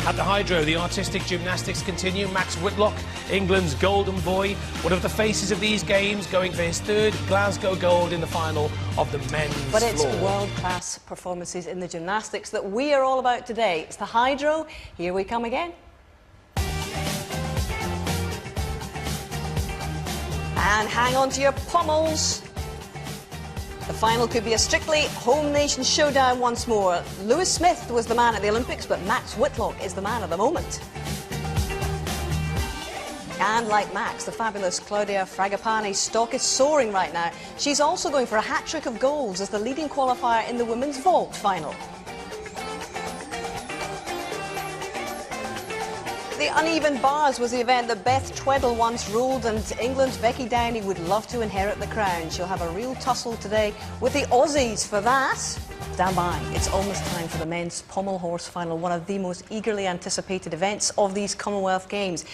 At the Hydro, the artistic gymnastics continue. Max Whitlock, England's golden boy, one of the faces of these games, going for his third Glasgow gold in the final of the men's floor. But it's world-class performances in the gymnastics that we are all about today. It's the Hydro. Here we come again. And hang on to your pommels. The final could be a strictly home nation showdown once more. Lewis Smith was the man at the Olympics, but Max Whitlock is the man of the moment. And like Max, the fabulous Claudia Fragapani's stock is soaring right now. She's also going for a hat-trick of golds as the leading qualifier in the women's vault final. The uneven bars was the event that Beth Tweddle once ruled, and England's Becky Downey would love to inherit the crown. She'll have a real tussle today with the Aussies for that. Stand by. It's almost time for the men's pommel horse final, one of the most eagerly anticipated events of these Commonwealth Games.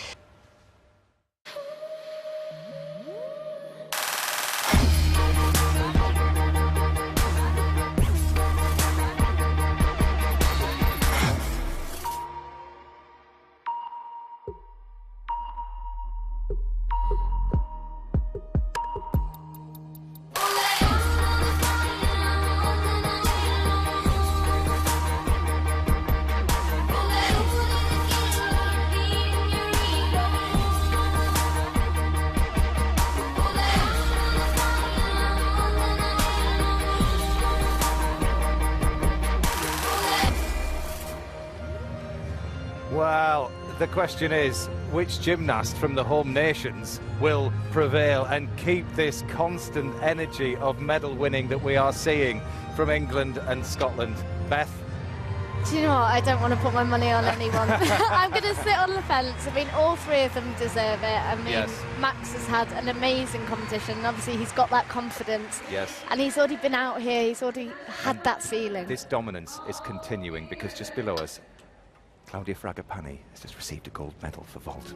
Well, the question is, which gymnast from the home nations will prevail and keep this constant energy of medal winning that we are seeing from England and Scotland? Beth? Do you know what? I don't want to put my money on anyone. I'm going to sit on the fence. I mean, all three of them deserve it. I mean, yes. Max has had an amazing competition. Obviously, he's got that confidence. Yes. And he's already been out here. He's already had that feeling. This dominance is continuing because just below us, Claudia Fragapani has just received a gold medal for vault.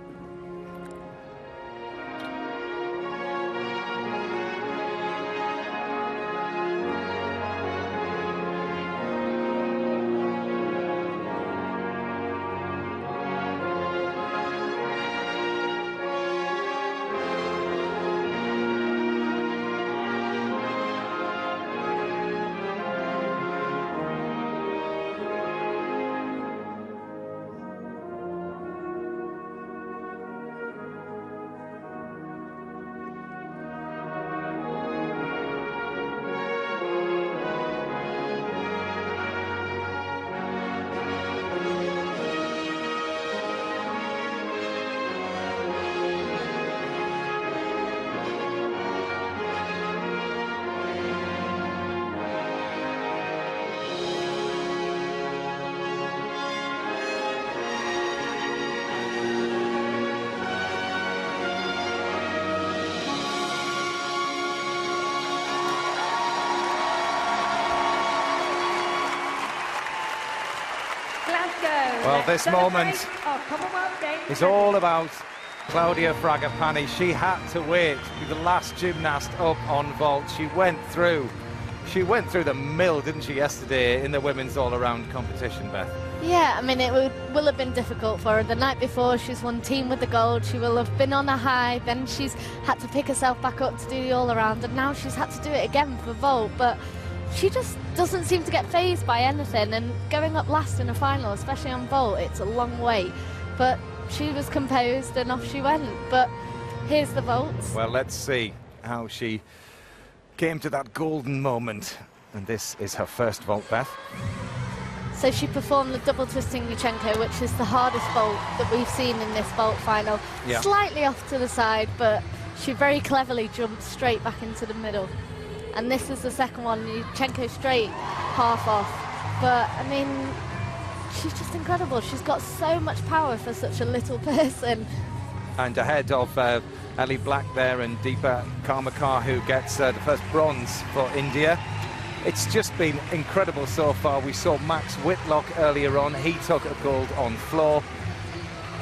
Well, this moment is all about Claudia Fragapani. She had to wait to be the last gymnast up on vault. She went through the mill, didn't she, yesterday in the women's all-around competition, Beth? Yeah, I mean, it will have been difficult for her. The night before, she's won team with the gold. She will have been on a high. Then she's had to pick herself back up to do the all-around, and now she's had to do it again for vault. But she just doesn't seem to get fazed by anything, and going up last in a final, especially on vault, it's a long wait. But she was composed and off she went. But here's the vaults. Well, let's see how she came to that golden moment. And this is her first vault, Beth. So she performed the double twisting Yurchenko, which is the hardest vault that we've seen in this vault final. Yeah. Slightly off to the side, but she very cleverly jumped straight back into the middle. And this is the second one, Yurchenko straight, half off. But, I mean, she's just incredible. She's got so much power for such a little person. And ahead of Ellie Black there and Deepa Karmakar, who gets the first bronze for India. It's just been incredible so far. We saw Max Whitlock earlier on. He took a gold on floor.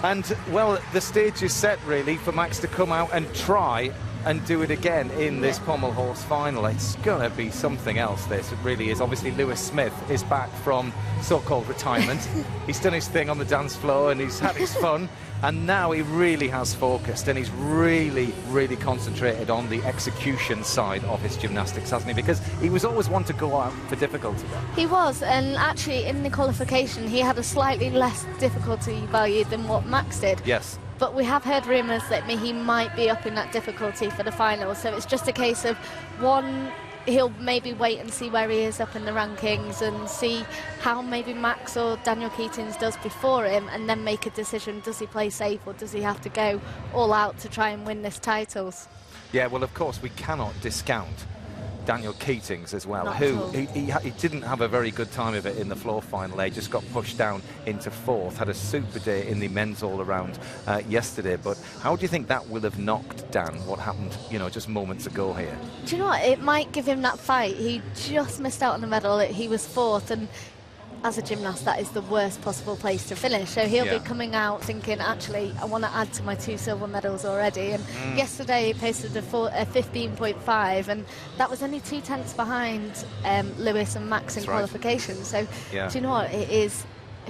And, well, the stage is set, really, for Max to come out and try and do it again in this Pommel horse final. It's going to be something else, this. It really is. Obviously, Lewis Smith is back from so-called retirement. He's done his thing on the dance floor and he's had his fun. And now he really has focused and he's really, really concentrated on the execution side of his gymnastics, hasn't he? Because he was always one to go out for difficulty there. He was, and actually in the qualification he had a slightly less difficulty value than what Max did. Yes. But we have heard rumours that he might be up in that difficulty for the final, so it's just a case of one, he'll maybe wait and see where he is up in the rankings and see how maybe Max or Daniel Keatings does before him, and then make a decision. Does he play safe or does he have to go all out to try and win this titles? Yeah, well, of course, we cannot discount Daniel Keatings as well, who he didn't have a very good time of it in the floor final. He just got pushed down into fourth, had a super day in the men's all-around yesterday. But how do you think that will have knocked Dan, what happened, you know, just moments ago here? Do you know what? It might give him that fight. He just missed out on the medal. He was fourth, and as a gymnast, that is the worst possible place to finish. So he'll be coming out thinking, actually, I want to add to my 2 silver medals already. And yesterday he posted a 15.5, and that was only 2 tenths behind Lewis and Max in qualification. So do you know what? It is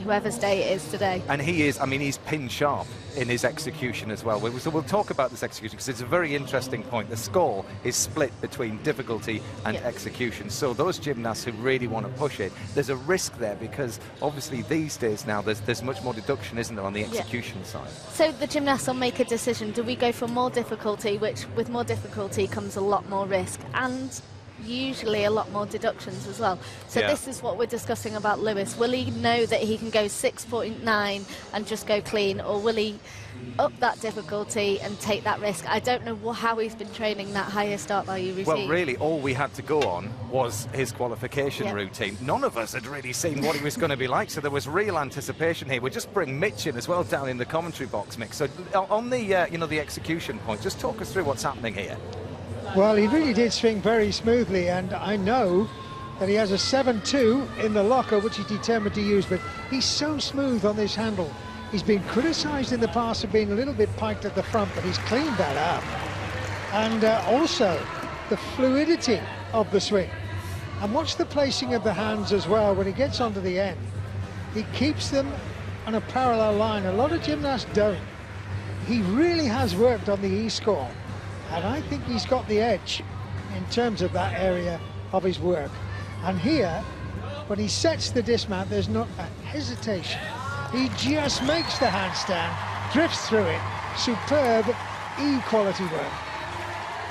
whoever's day it is today. And he is, I mean, he's pin sharp in his execution as well. So we'll talk about this execution because it's a very interesting point. The score is split between difficulty and execution. So those gymnasts who really want to push it, there's a risk there because obviously these days now there's much more deduction, isn't there, on the execution side. So the gymnasts will make a decision. Do we go for more difficulty, which with more difficulty comes a lot more risk, and usually a lot more deductions as well. So this is what we're discussing about Lewis. Will he know that he can go 6.9 and just go clean, or will he up that difficulty and take that risk? I don't know how he's been training that higher start value routine. Well, really, all we had to go on was his qualification routine. None of us had really seen what he was going to be like, so there was real anticipation here. We'll just bring Mitch in as well down in the commentary box, Mick. So on the, you know, the execution point, just talk us through what's happening here. Well, he really did swing very smoothly, and I know that he has a 7.2 in the locker, which he's determined to use, but he's so smooth on this handle. He's been criticised in the past for being a little bit piked at the front, but he's cleaned that up. And also the fluidity of the swing. And watch the placing of the hands as well when he gets onto the end. He keeps them on a parallel line. A lot of gymnasts don't. He really has worked on the E-score. And I think he's got the edge in terms of that area of his work. And here, when he sets the dismount, there's not a hesitation. He just makes the handstand, drifts through it. Superb E-quality work.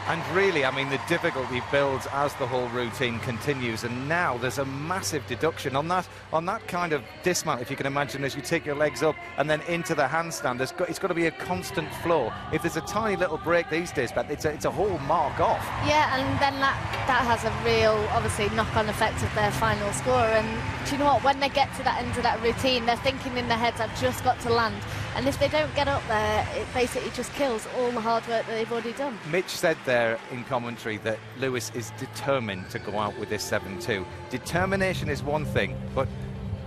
And really, I mean, the difficulty builds as the whole routine continues, and now there's a massive deduction on that kind of dismount. If you can imagine, as you take your legs up and then into the handstand, it's got to be a constant flow. If there's a tiny little break these days, Beth, it's a whole mark off. Yeah, and then that has a real, obviously, knock-on effect of their final score. And do you know what? When they get to that end of that routine, they're thinking in their heads, I've just got to land. And if they don't get up there, it basically just kills all the hard work that they've already done. Mitch said there in commentary that Lewis is determined to go out with this 7.2. Determination is one thing, but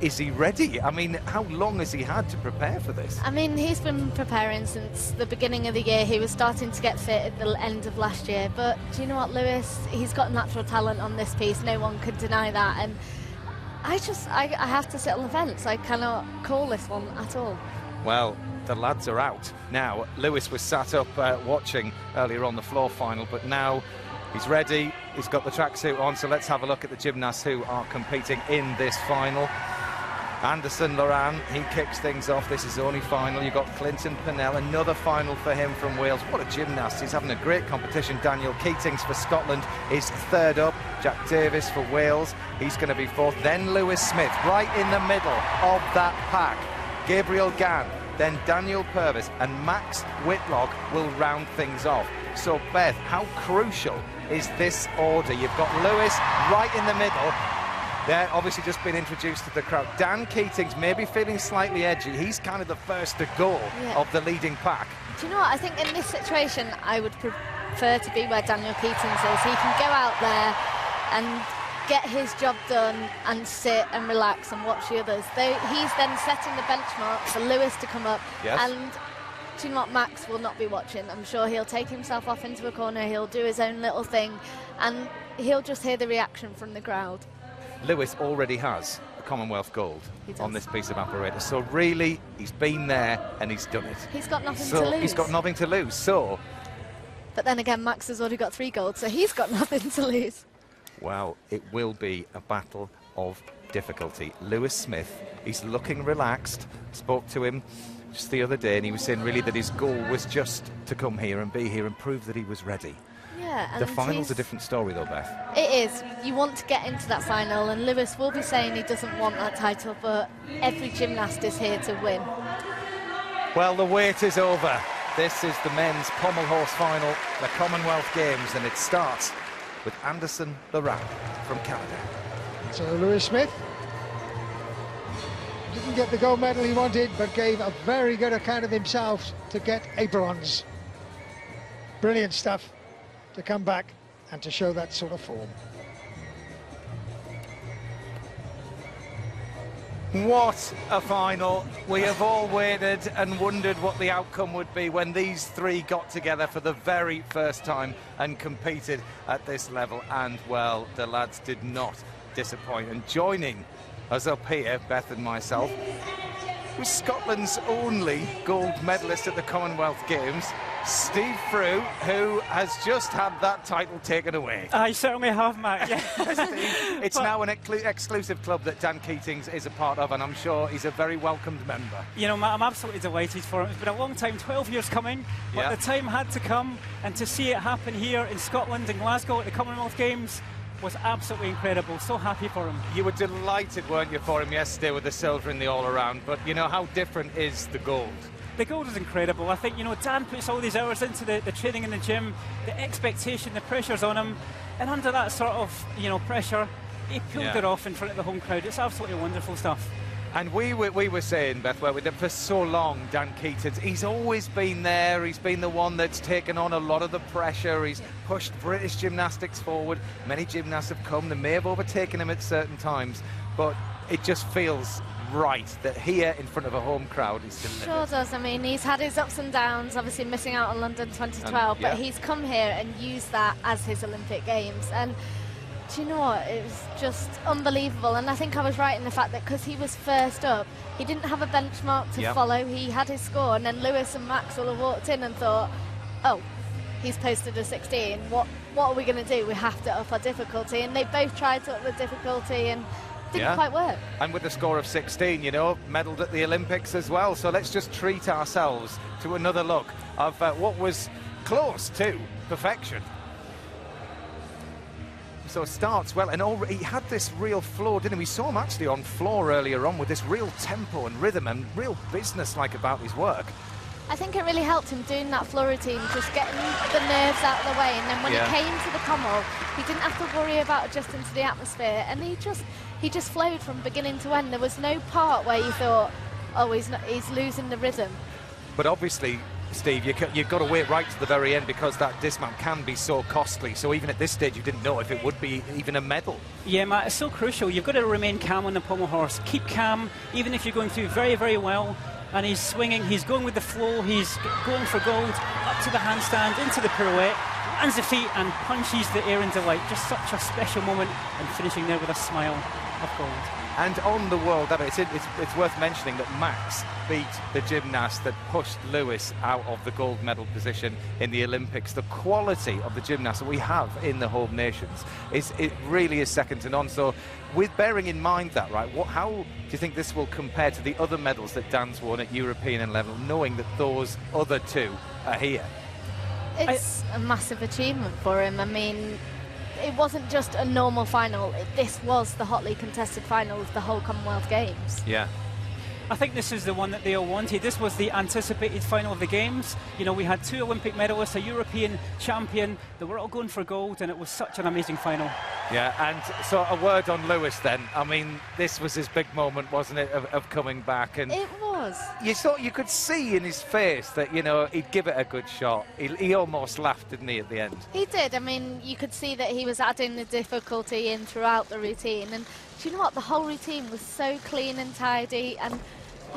is he ready? I mean, how long has he had to prepare for this? I mean, he's been preparing since the beginning of the year. He was starting to get fit at the end of last year. But do you know what, Lewis? He's got natural talent on this piece. No one could deny that. And I have to sit on the fence. I cannot call this one at all. Well, the lads are out. Now, Lewis was sat up watching earlier on the floor final, but now he's ready. He's got the tracksuit on, so let's have a look at the gymnasts who are competing in this final. Anderson Loran, he kicks things off. This is only final. You've got Clinton Pennell, another final for him from Wales. What a gymnast. He's having a great competition. Daniel Keatings for Scotland is third up. Jack Davis for Wales, he's going to be fourth. Then Lewis Smith, right in the middle of that pack. Gabriel Gann, then Daniel Purvis, and Max Whitlock will round things off. So, Beth, how crucial is this order? You've got Lewis right in the middle. They're obviously just been introduced to the crowd. Dan Keatings may be feeling slightly edgy. He's kind of the first to go of the leading pack. Do you know what? I think in this situation, I would prefer to be where Daniel Keatings is. He can go out there and get his job done and sit and relax and watch the others. He's then setting the benchmark for Lewis to come up. Yes. And do you know what, Max will not be watching. I'm sure he'll take himself off into a corner, he'll do his own little thing, and he'll just hear the reaction from the crowd. Lewis already has the Commonwealth gold on this piece of apparatus, so really he's been there and he's done it. He's got nothing to lose. He's got nothing to lose, so... But then again, Max has already got 3 golds, so he's got nothing to lose. Well, it will be a battle of difficulty. Lewis Smith, he's looking relaxed. Spoke to him just the other day and he was saying really that his goal was just to come here and be here and prove that he was ready. Yeah, and the final's a different story though, Beth. It is. You want to get into that final, and Lewis will be saying he doesn't want that title, but every gymnast is here to win. Well, the wait is over. This is the men's Pommel horse final, the Commonwealth Games, and it starts with Anderson Laurent from Canada. So Lewis Smith didn't get the gold medal he wanted, but gave a very good account of himself to get a bronze. Brilliant stuff to come back and to show that sort of form. What a final. We have all waited and wondered what the outcome would be when these 3 got together for the very first time and competed at this level. And, well, the lads did not disappoint. And joining us up here, Beth and myself, was Scotland's only gold medalist at the Commonwealth Games, Steve Frew, who has just had that title taken away. I certainly have, Matt. Yeah. Steve, it's now an exclusive club that Dan Keatings is a part of, and I'm sure he's a very welcomed member. You know, Matt, I'm absolutely delighted for him. It's been a long time, 12 years coming, but the time had to come, and to see it happen here in Scotland, in Glasgow at the Commonwealth Games, was absolutely incredible. So happy for him. You were delighted, weren't you, for him yesterday with the silver in the all-around, but you know, how different is the gold? The gold is incredible. I think, you know, Dan puts all these hours into the training in the gym, the expectation, the pressure's on him, and under that sort of, you know, pressure, he pulled it off in front of the home crowd. It's absolutely wonderful stuff. And we were saying, Beth, that for so long, Dan Keatings, he's always been there. He's been the one that's taken on a lot of the pressure. He's pushed British gymnastics forward. Many gymnasts have come. They may have overtaken him at certain times, but it just feels right that here in front of a home crowd he's delivered. Sure does. I mean, he's had his ups and downs, obviously missing out on London 2012, but he's come here and used that as his Olympic Games. And do you know what? It was just unbelievable. And I think I was right in the fact that because he was first up, he didn't have a benchmark to follow. He had his score, and then Lewis and Max will have walked in and thought, oh, he's posted a 16. What are we going to do? We have to up our difficulty. And they both tried to up the difficulty and didn't quite work. And with a score of 16, you know, medalled at the Olympics as well. So let's just treat ourselves to another look of what was close to perfection. So it starts well, and he had this real flow, didn't he? We saw him actually on floor earlier on with this real tempo and rhythm and real business-like about his work. I think it really helped him doing that floor routine, just getting the nerves out of the way, and then when he came to the Pommel, he didn't have to worry about adjusting to the atmosphere, and he just flowed from beginning to end. There was no part where you thought, oh, he's losing the rhythm. But obviously, Steve, you've got to wait right to the very end because that dismount can be so costly. So even at this stage, you didn't know if it would be even a medal. Yeah, Matt, it's so crucial. You've got to remain calm on the pommel horse. Keep calm, even if you're going through very, very well. And he's swinging, he's going with the flow, he's going for gold, up to the handstand, into the pirouette, lands the feet and punches the air in delight. Just such a special moment, and finishing there with a smile of gold. And on the world, it's worth mentioning that Max beat the gymnast that pushed Lewis out of the gold medal position in the Olympics. The quality of the gymnasts that we have in the home nations it really is second to none. So with bearing in mind that, right, how do you think this will compare to the other medals that Dan's won at European level, knowing that those other two are here? It's a massive achievement for him. I mean, it wasn't just a normal final. This was the hotly contested final of the whole Commonwealth Games. Yeah. I think this is the one that they all wanted. This was the anticipated final of the Games. You know, we had 2 Olympic medalists, a European champion. They were all going for gold, and it was such an amazing final. Yeah, and so a word on Lewis then. I mean, this was his big moment, wasn't it, of coming back? And it was. You could see in his face that, you know, he'd give it a good shot. He almost laughed, didn't he, at the end? He did. I mean, you could see that he was adding the difficulty in throughout the routine. And do you know what? The whole routine was so clean and tidy, and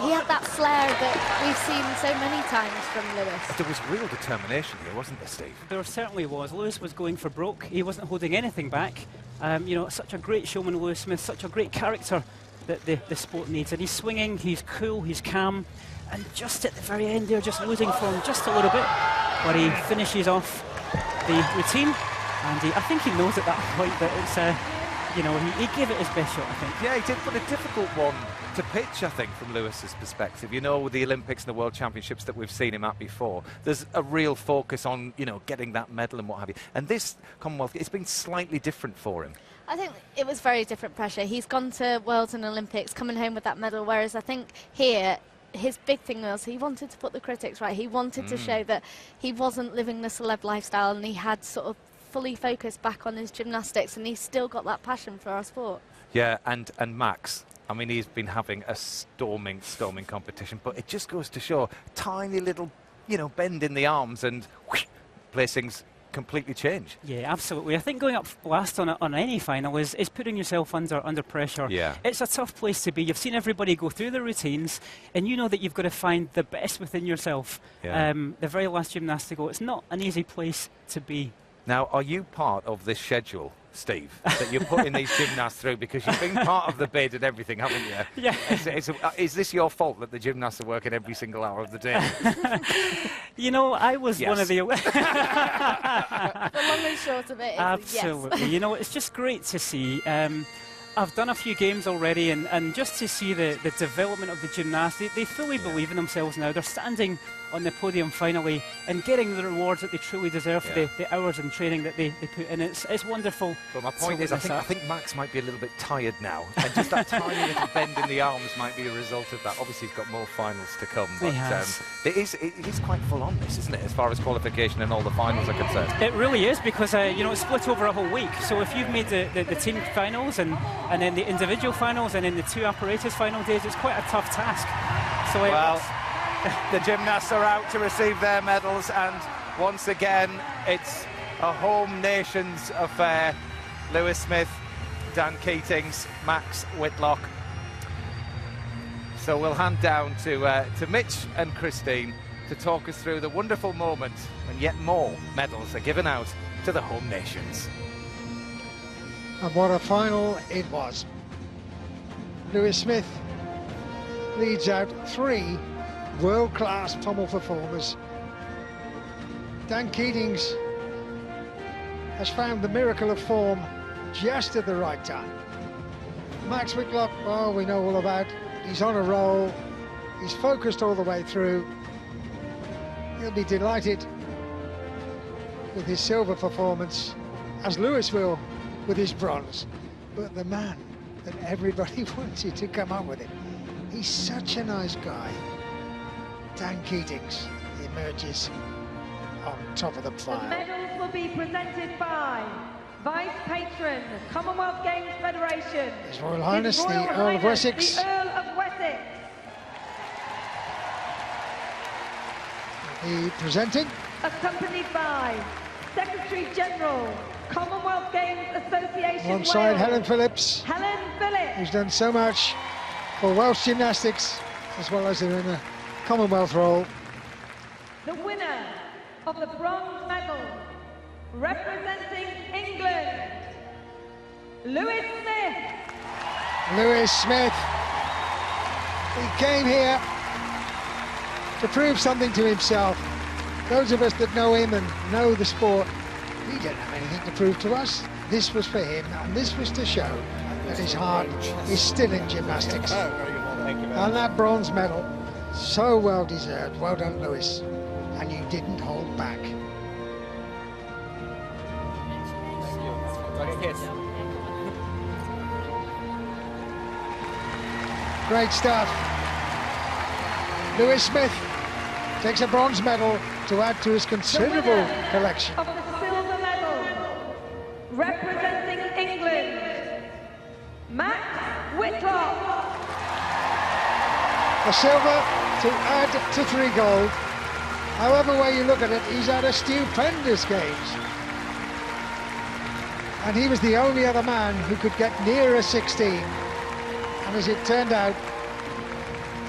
he had that flair that we've seen so many times from Lewis. There was real determination here, wasn't there, Steve? There certainly was. Lewis was going for broke. He wasn't holding anything back. You know, such a great showman, Lewis Smith, such a great character that the sport needs. And he's swinging, he's cool, he's calm. And just at the very end there, just losing form just a little bit, where he finishes off the routine. And I think he knows at that point that it's, you know, he gave it his best shot, I think. Yeah, he did, but a difficult one to pitch, I think, from Lewis's perspective. You know, with the Olympics and the World Championships that we've seen him at before, there's a real focus on, you know, getting that medal and what have you. And this Commonwealth, it's been slightly different for him. I think it was very different pressure. He's gone to Worlds and Olympics, coming home with that medal, whereas I think here, his big thing was he wanted to put the critics right. He wanted to show that he wasn't living the celeb lifestyle, and he had sort of fully focused back on his gymnastics, and he's still got that passion for our sport. Yeah, and Max, I mean, he's been having a storming competition, but it just goes to show tiny little, you know, bend in the arms and whoosh, placings completely change. Yeah, absolutely. I think going up last on any final is putting yourself under pressure. Yeah. It's a tough place to be. You've seen everybody go through the routines, and you know that you've got to find the best within yourself. Yeah. The very last gymnastical, it's not an easy place to be. Now, are you part of this schedule, Steve, that you're putting these gymnasts through, because you've been part of the bid and everything, haven't you? Yeah. Is this your fault that the gymnasts are working every single hour of the day? You know, I was one of the... The long and short of it is Absolutely. yes. You know, it's just great to see. I've done a few games already, and just to see the development of the gymnasts, they fully believe in themselves now. They're standing on the podium finally and getting the rewards that they truly deserve for the hours in training that they put in. It's wonderful. But my point is, I think Max might be a little bit tired now, and just that tiny little bend in the arms might be a result of that. Obviously, he's got more finals to come, but it is quite full on this, isn't it, as far as qualification and all the finals are concerned? It really is, because you know, it's split over a whole week. So if you've made the team finals and then the individual finals and then the 2 apparatus final days, it's quite a tough task. So well, the gymnasts are out to receive their medals, and once again, it's a home nations affair. Lewis Smith, Dan Keatings, Max Whitlock. So we'll hand down to Mitch and Christine to talk us through the wonderful moment when yet more medals are given out to the home nations. And what a final it was. Lewis Smith leads out 3 world-class Pommel performers. Dan Keatings has found the miracle of form just at the right time. Max Whitlock, well, we know all about. He's on a roll. He's focused all the way through. He'll be delighted with his silver performance, as Lewis will with his bronze. But the man that everybody wanted to come up with it, he's such a nice guy. Dan Keatings emerges on top of the pile. The medals will be presented by Vice Patron, Commonwealth Games Federation. His Royal Highness, the Earl of Wessex. The Earl of Wessex. The presenting. Accompanied by Secretary General, Commonwealth Games Association Alongside Wales, Helen Phillips, Helen Phillips, who's done so much for Welsh gymnastics, as well as in a Commonwealth role. the winner of the bronze medal, representing England, Lewis Smith. Lewis Smith. He came here to prove something to himself. Those of us that know him and know the sport, he didn't have anything to prove to us. This was for him, and this was to show that his heart is still in gymnastics. And that bronze medal, so well deserved. Well done, Lewis. And you didn't hold back. Great stuff. Lewis Smith takes a bronze medal to add to his considerable collection. Of the silver medal, representing England, Max Whitlock. A silver to add to 3 gold. However way you look at it, he's had a stupendous games. And he was the only other man who could get near a 16. And as it turned out,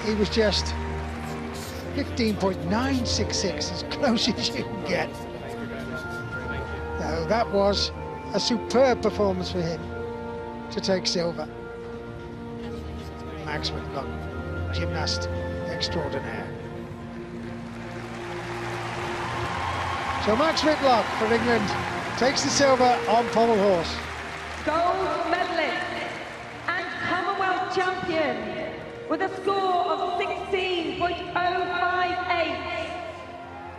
he was just 15.966, as close as you can get. No, that was a superb performance for him to take silver. Max Whitlock, gymnast extraordinaire. So Max Whitlock for England takes the silver on Pommel horse. Gold medalist and Commonwealth champion with a score of 16.058,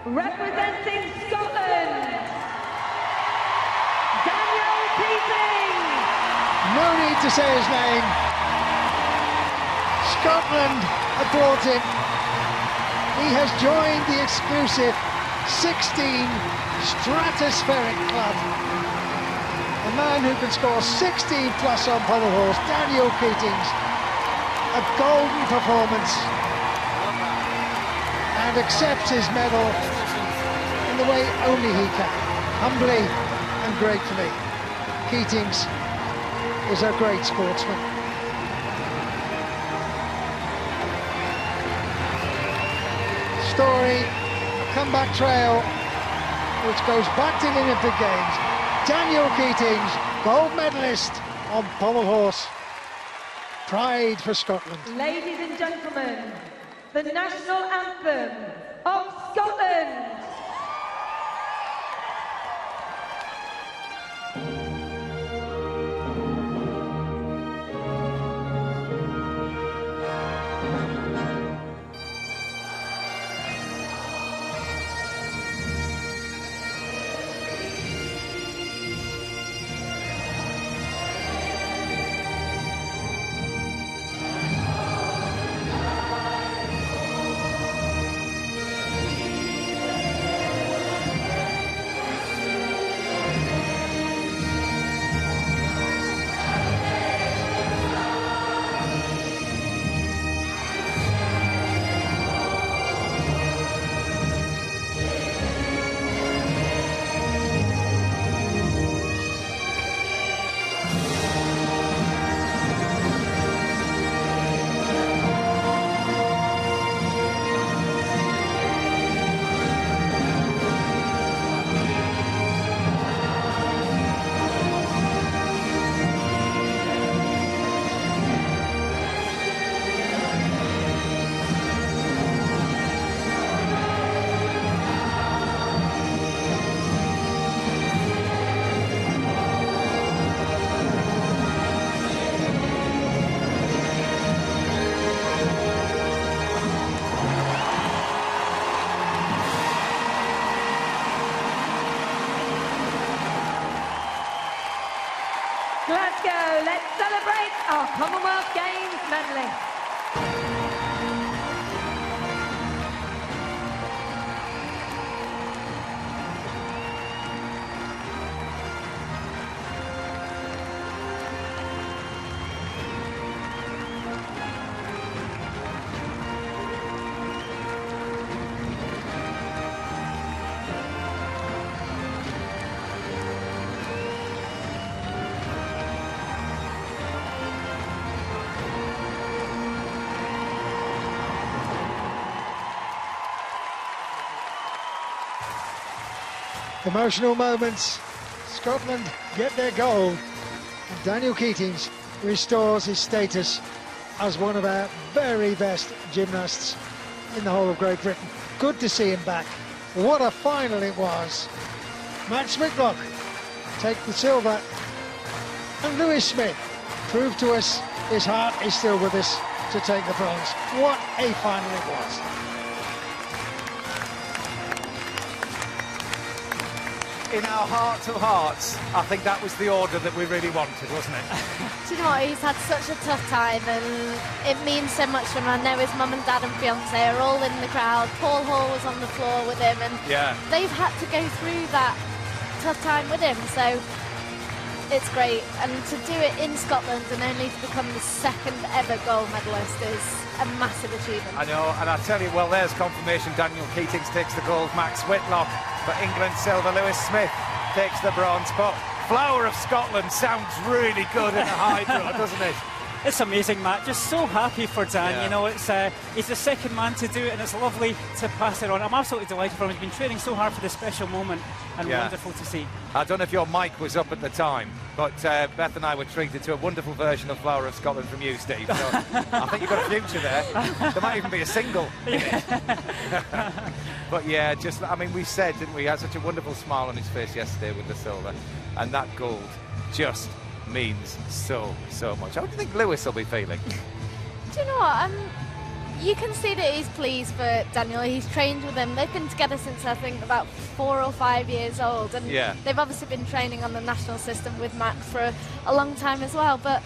representing Scotland, Daniel Keating. No need to say his name. Scotland have brought him. He has joined the exclusive 16 stratospheric club. A man who can score 16 plus on Pommel horse, Daniel Keating. A golden performance, and accepts his medal in the way only he can, humbly and gratefully. Keating is a great sportsman. Story, a comeback trail, which goes back to the Olympic Games. Daniel Keating, gold medalist on Pommel horse. Pride for Scotland. Ladies and gentlemen, the national anthem of Scotland. Glasgow, let's celebrate our Commonwealth Games medalists. Emotional moments. Scotland get their gold, and Daniel Keating restores his status as one of our very best gymnasts in the whole of Great Britain. Good to see him back. What a final it was. Max Whitlock take the silver, and Lewis Smith proved to us his heart is still with us to take the bronze. What a final it was. In our heart-to-hearts, I think that was the order that we really wanted, wasn't it? Do you know what? He's had such a tough time, and it means so much to him. I know his mum and dad and fiance are all in the crowd. Paul Hall was on the floor with him, and they've had to go through that tough time with him, so it's great. And to do it in Scotland and only to become the second ever gold medalist is a massive achievement. I know, and I tell you, well, there's confirmation. Daniel Keating takes the gold, Max Whitlock for England silver, Lewis Smith takes the bronze. But Flower of Scotland sounds really good in a hydro, doesn't it? It's amazing, Matt. Just so happy for Dan. Yeah. You know, he's the second man to do it, and it's lovely to pass it on. I'm absolutely delighted for him. He's been training so hard for this special moment, and wonderful to see. I don't know if your mic was up at the time, but Beth and I were treated to a wonderful version of Flower of Scotland from you, Steve. So I think you've got a future there. There might even be a single in it. But yeah, just, I mean, we said, didn't we, he had such a wonderful smile on his face yesterday with the silver, and that gold just means so much. How do you think Lewis will be feeling? Do you know what? You can see that he's pleased for Daniel. He's trained with him. They've been together since, I think, about 4 or 5 years old. And they've obviously been training on the national system with Max for a long time as well. But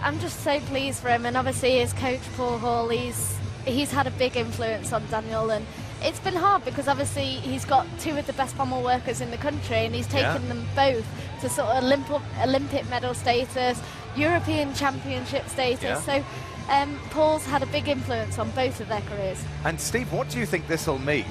I'm just so pleased for him. And obviously his coach, Paul Hall, he's had a big influence on Daniel. And it's been hard because obviously he's got 2 of the best pommel workers in the country, and he's taken them both to sort of Olympic medal status, European championship status. So Paul's had a big influence on both of their careers. And Steve, what do you think this will mean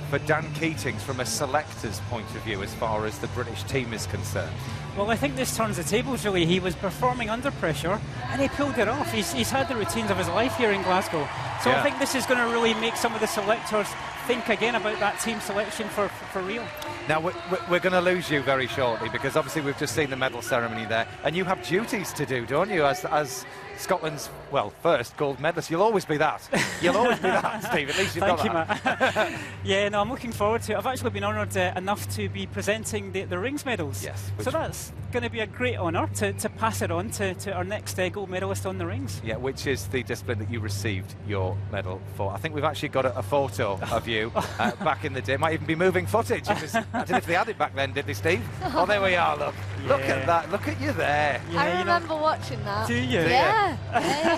for Dan Keatings from a selector's point of view as far as the British team is concerned? Well, I think this turns the tables, really. He was performing under pressure, and he pulled it off. He's had the routines of his life here in Glasgow. So I think this is going to really make some of the selectors think again about that team selection for real. Now, we're going to lose you very shortly, because obviously we've just seen the medal ceremony there, and you have duties to do, don't you, as Scotland's, well, first gold medalist. You'll always be that. You'll always be that, Steve. At least you've got that. Thank you, Matt. Yeah, no, I'm looking forward to it. I've actually been honoured enough to be presenting the rings medals. Yes. So that's going to be a great honour to pass it on to our next gold medalist on the rings. Yeah, which is the discipline that you received your medal for. I think we've actually got a photo of you back in the day. Might even be moving footage. I don't know if they had it back then, did they, Steve? Oh, there we are, look. Look at that. Look at you there. Yeah, I remember watching that. Do you? Yeah.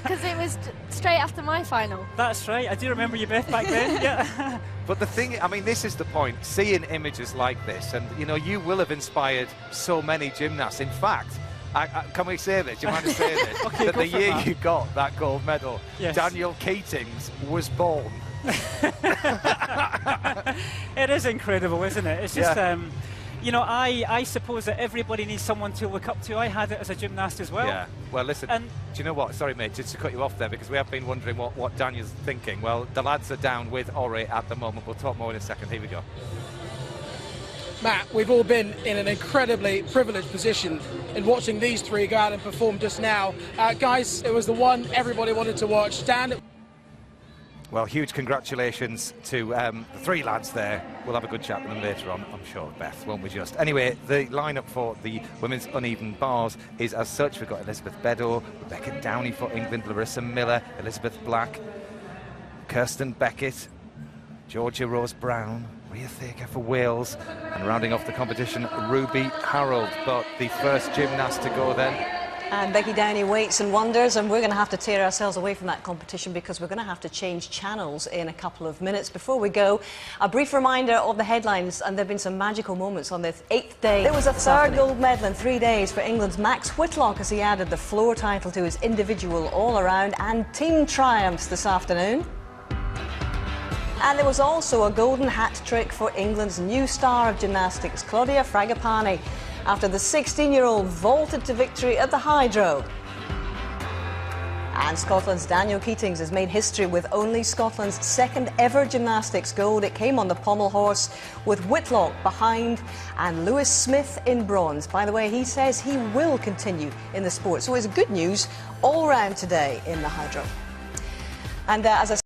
Because it was straight after my final. That's right. I do remember you, Beth, back then. Yeah. But the thing, I mean, this is the point, seeing images like this, and, you know, you will have inspired so many gymnasts. In fact, can we say this? Do you mind to say this? Okay, that the year that. you got that gold medal, yes, Daniel Keatings was born. It is incredible, isn't it? It's just... you know, I suppose that everybody needs someone to look up to. I had it as a gymnast as well. Yeah. Well, listen, do you know what? Sorry, mate, just to cut you off there, because we have been wondering what Daniel's thinking. Well, the lads are down with Ori at the moment. We'll talk more in a second. Here we go. Matt, we've all been in an incredibly privileged position in watching these 3 go out and perform just now. Guys, it was the one everybody wanted to watch. Dan... Well, huge congratulations to the 3 lads there. We'll have a good chat with them later on, I'm sure, Beth, won't we just? Anyway, the lineup for the women's uneven bars is as such. We've got Elizabeth Beddoe, Rebecca Downey for England, Larissa Miller, Elizabeth Black, Kirsten Beckett, Georgia Rose Brown, Rhea Thaker for Wales, and rounding off the competition, Ruby Harold. But the first gymnast to go then. And Becky Downey waits and wonders, and we're going to have to tear ourselves away from that competition because we're going to have to change channels in a couple of minutes. Before we go, a brief reminder of the headlines, and there have been some magical moments on the 8th day. There was a 3rd gold medal in 3 days for England's Max Whitlock as he added the floor title to his individual all-around and team triumphs this afternoon. And there was also a golden hat trick for England's new star of gymnastics, Claudia Fragapane, after the 16-year-old vaulted to victory at the Hydro. And Scotland's Daniel Keatings has made history with only Scotland's 2nd ever gymnastics gold. It came on the Pommel horse with Whitlock behind and Lewis Smith in bronze. By the way, he says he will continue in the sport. So it's good news all round today in the Hydro. And as I